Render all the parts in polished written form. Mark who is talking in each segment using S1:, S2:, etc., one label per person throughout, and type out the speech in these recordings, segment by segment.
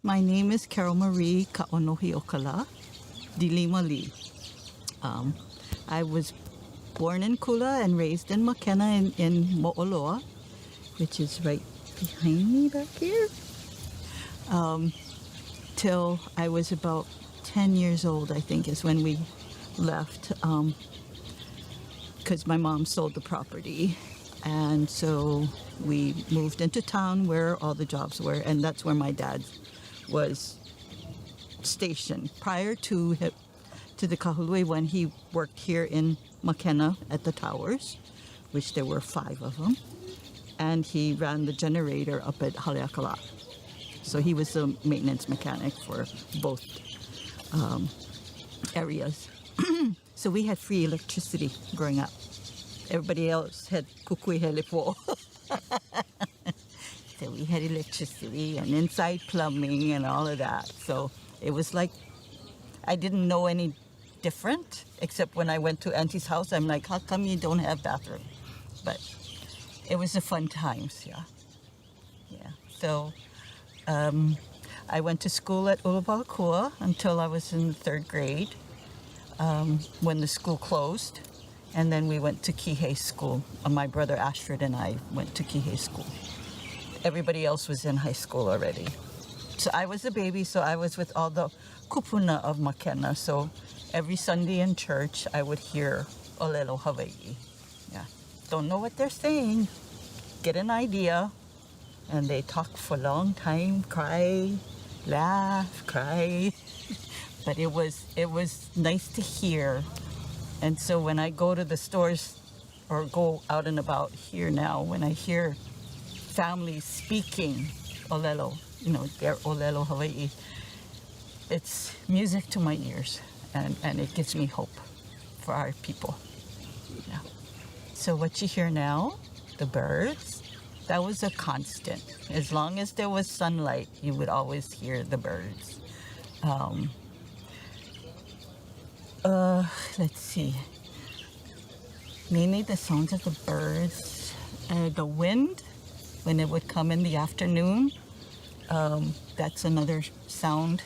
S1: My name is Marie Kaonohiokala DeLima Lee. I was born in Kula and raised in Mākena in Mo'oloa, which is right behind me back here, till I was about 10 years old, I think, is when we left, because my mom sold the property. And so we moved into town where all the jobs were, and that's where my dad was stationed. Prior to the kahului, when he worked here in Mākena at the towers, which there were 5 of them, and he ran the generator up at Haleakala. So he was the maintenance mechanic for both areas. So we had free electricity growing up. Everybody else had kukui helepo. So we had electricity and inside plumbing and all of that. So it was like, I didn't know any different, except when I went to Auntie's house, I'm like, how come you don't have bathroom? But it was the fun times, yeah. So I went to school at Uluwalakua until I was in 3rd grade, when the school closed. And then we went to Kihei School. My brother Ashford and I went to Kihei School. Everybody else was in high school already. So I was a baby, so I was with all the kupuna of Mākena. So every Sunday in church, I would hear Olelo Hawaii. Yeah, don't know what they're saying. Get an idea. And they talk for a long time, cry, laugh, cry. But it was nice to hear. And so when I go to the stores or go out and about here now, when I hear families speaking Olelo, their Olelo Hawaii, it's music to my ears, and it gives me hope for our people. Yeah. So what you hear now, the birds, that was a constant. As long as there was sunlight, you would always hear the birds. Let's see. Mainly the sounds of the birds, the wind, when it would come in the afternoon, that's another sound.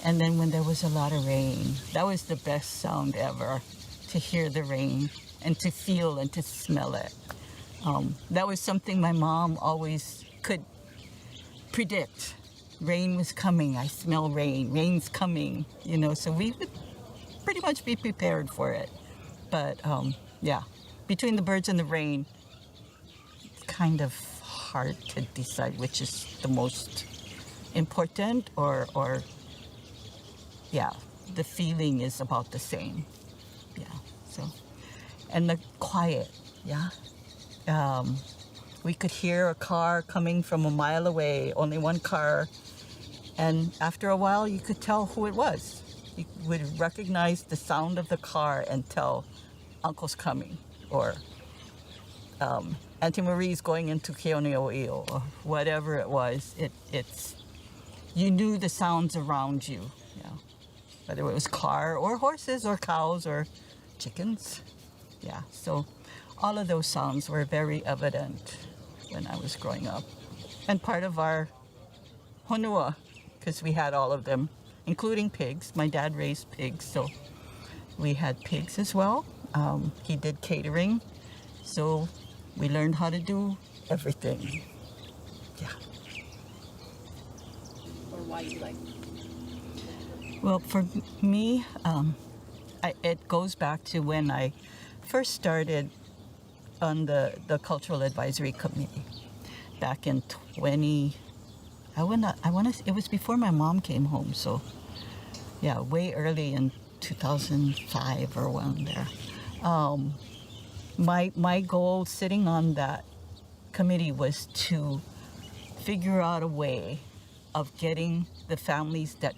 S1: And then when there was a lot of rain, that was the best sound ever, to hear the rain and to feel and to smell it. That was something my mom always could predict. Rain was coming, I smell rain, rain's coming, so we would pretty much be prepared for it. But yeah, between the birds and the rain, it's kind of hard to decide which is the most important, or yeah, the feeling is about the same. Yeah, so, and the quiet, yeah. We could hear a car coming from a mile away, only one car, and after a while you could tell who it was. You would recognize the sound of the car and tell Uncle's coming, or Auntie Marie's going into Keawalaʻi, or whatever it was. It's you knew the sounds around you, yeah. Whether it was car or horses or cows or chickens, yeah. So all of those sounds were very evident when I was growing up, and part of our honua, because we had all of them, including pigs. My dad raised pigs, so we had pigs as well. He did catering, so we learned how to do everything. Yeah.
S2: Or why you like?
S1: Well, for me, it goes back to when I first started on the Cultural Advisory Committee back in it was before my mom came home, so yeah, way early in 2005 or around there. My goal sitting on that committee was to figure out a way of getting the families that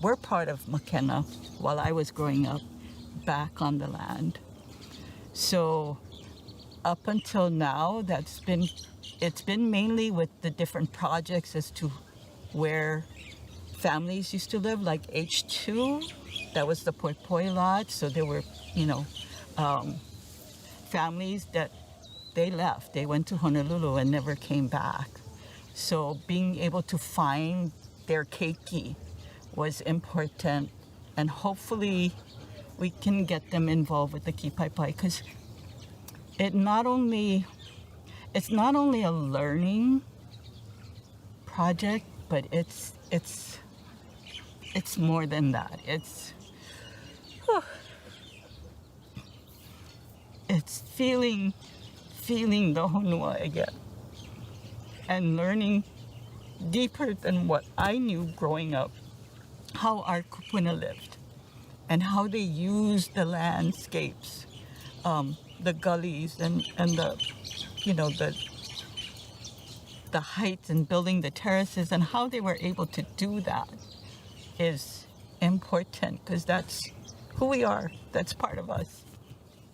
S1: were part of Mākena while I was growing up back on the land. So up until now, it's been mainly with the different projects as to where families used to live, like H2, that was the Poipoi lot. So there were, families that they left. They went to Honolulu and never came back. So being able to find their keiki was important, and hopefully we can get them involved with the kipaipai, because it's not only a learning project, but it's more than that. It's feeling the honua again, and learning deeper than what I knew growing up, how our kupuna lived and how they used the landscapes, the gullies and the, the heights and building the terraces, and how they were able to do that is important, because that's who we are. That's part of us.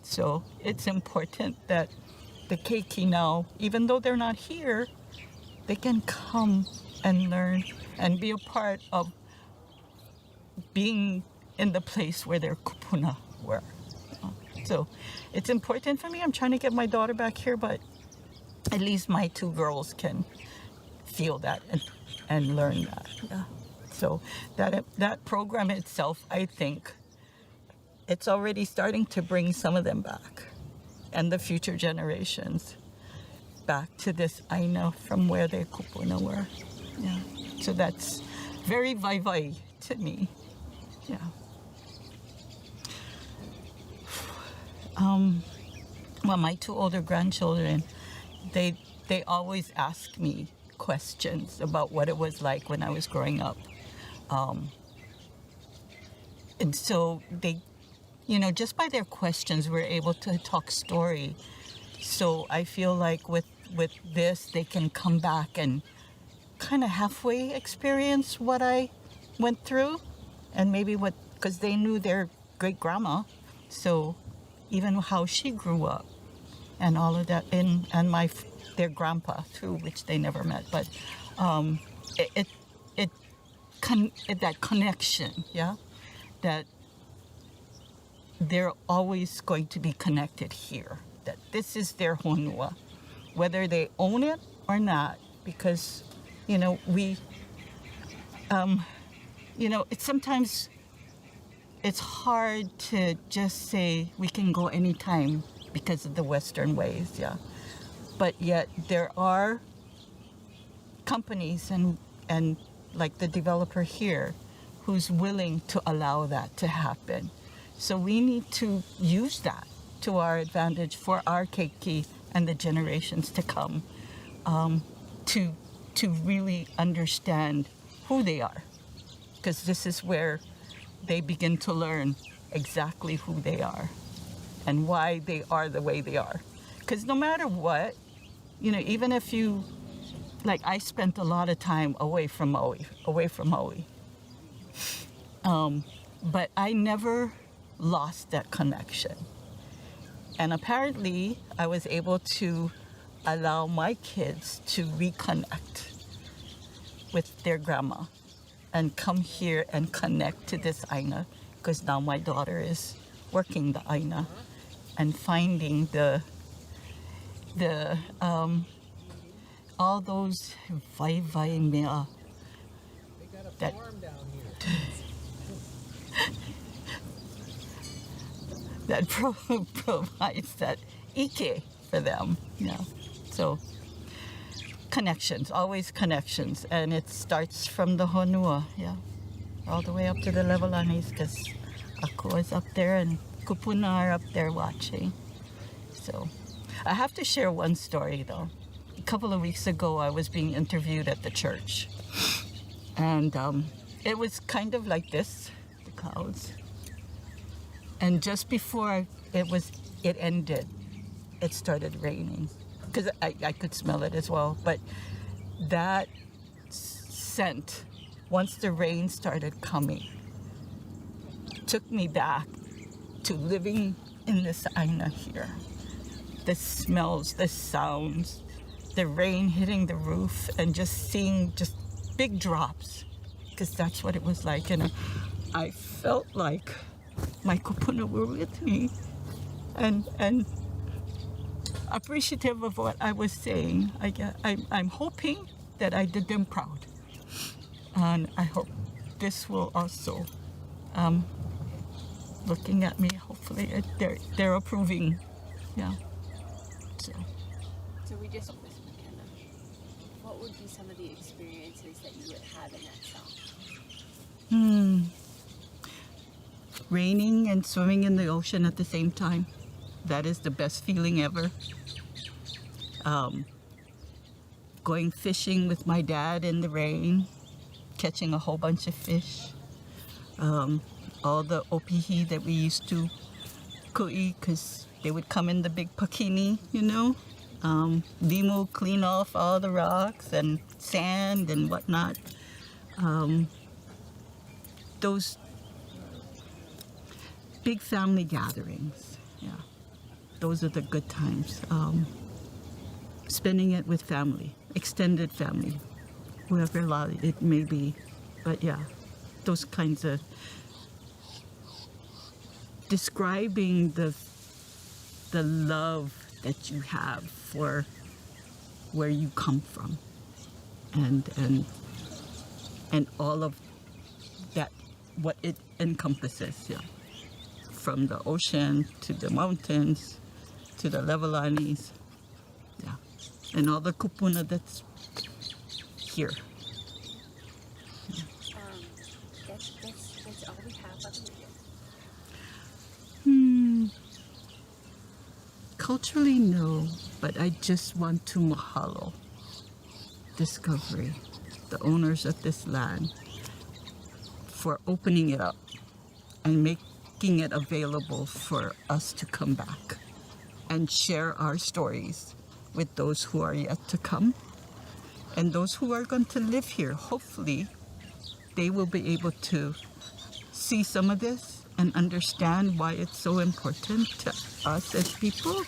S1: So it's important that the keiki now, even though they're not here, they can come and learn and be a part of being in the place where their kupuna were. So it's important for me. I'm trying to get my daughter back here, but at least my two girls can feel that and learn that. Yeah. So that program itself, I think, it's already starting to bring some of them back, and the future generations back to this ʻāina from where their kupuna were. Yeah. So that's very vai to me. Yeah. Well, my two older grandchildren, they always ask me questions about what it was like when I was growing up. And so they, just by their questions, we're able to talk story. So I feel like with this, they can come back and kind of halfway experience what I went through, and maybe because they knew their great grandma, so even how she grew up and all of that, and their grandpa too, which they never met, but that connection, yeah, that they're always going to be connected here, that this is their honua, whether they own it or not, because sometimes it's hard to just say we can go anytime because of the Western ways, yeah. But yet there are companies and like the developer here who's willing to allow that to happen. So we need to use that to our advantage for our keiki and the generations to come, to really understand who they are, because this is where they begin to learn exactly who they are and why they are the way they are. Because no matter what, even if you, like, I spent a lot of time away from Maui. But I never lost that connection. And apparently, I was able to allow my kids to reconnect with their grandma and come here and connect to this ʻāina, because now my daughter is working the ʻāina and finding the all those vai mea that that provides that ike for them, So connections, always connections, and it starts from the honua, all the way up to the levelanis, because Aku is up there and kupuna are up there watching. So I have to share one story though. A couple of weeks ago, I was being interviewed at the church, and it was kind of like this, the clouds. And just before it ended, it started raining, because I could smell it as well. But that scent, once the rain started coming, took me back to living in this ʻāina here. The smells, the sounds, the rain hitting the roof, and just seeing just big drops, because that's what it was like. And I felt like my kupuna were with me, and appreciative of what I was saying. I'm hoping that I did them proud. And I hope this will also, looking at me, hopefully they're approving. Yeah.
S2: So we just with McKenna. What would be some of the experiences that you would have in that song?
S1: Raining and swimming in the ocean at the same time. That is the best feeling ever. Going fishing with my dad in the rain, catching a whole bunch of fish. All the opihi that we used to ku'i, because they would come in the big pakini, you know. Limu clean off all the rocks and sand and whatnot. Those big family gatherings, yeah. Those are the good times. Spending it with family, extended family, whoever it may be. But yeah, those kinds of describing the love that you have for where you come from, and all of that, what it encompasses, yeah. From the ocean to the mountains to the levelanis, yeah, and all the kupuna that's here.
S2: That's all we have of it.
S1: Culturally, no, but I just want to mahalo Discovery, the owners of this land, for opening it up and making it available for us to come back and share our stories with those who are yet to come and those who are going to live here. Hopefully, they will be able to see some of this and understand why it's so important to us as people,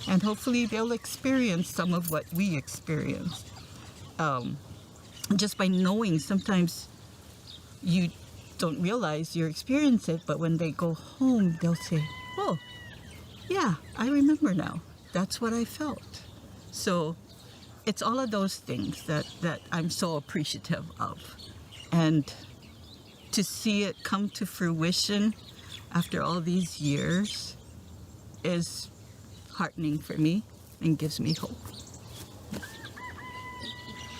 S1: and hopefully they'll experience some of what we experienced. Just by knowing, sometimes you don't realize you experience it, but when they go home, they'll say, oh, yeah, I remember now. That's what I felt. So it's all of those things that I'm so appreciative of. And to see it come to fruition after all these years is heartening for me and gives me hope.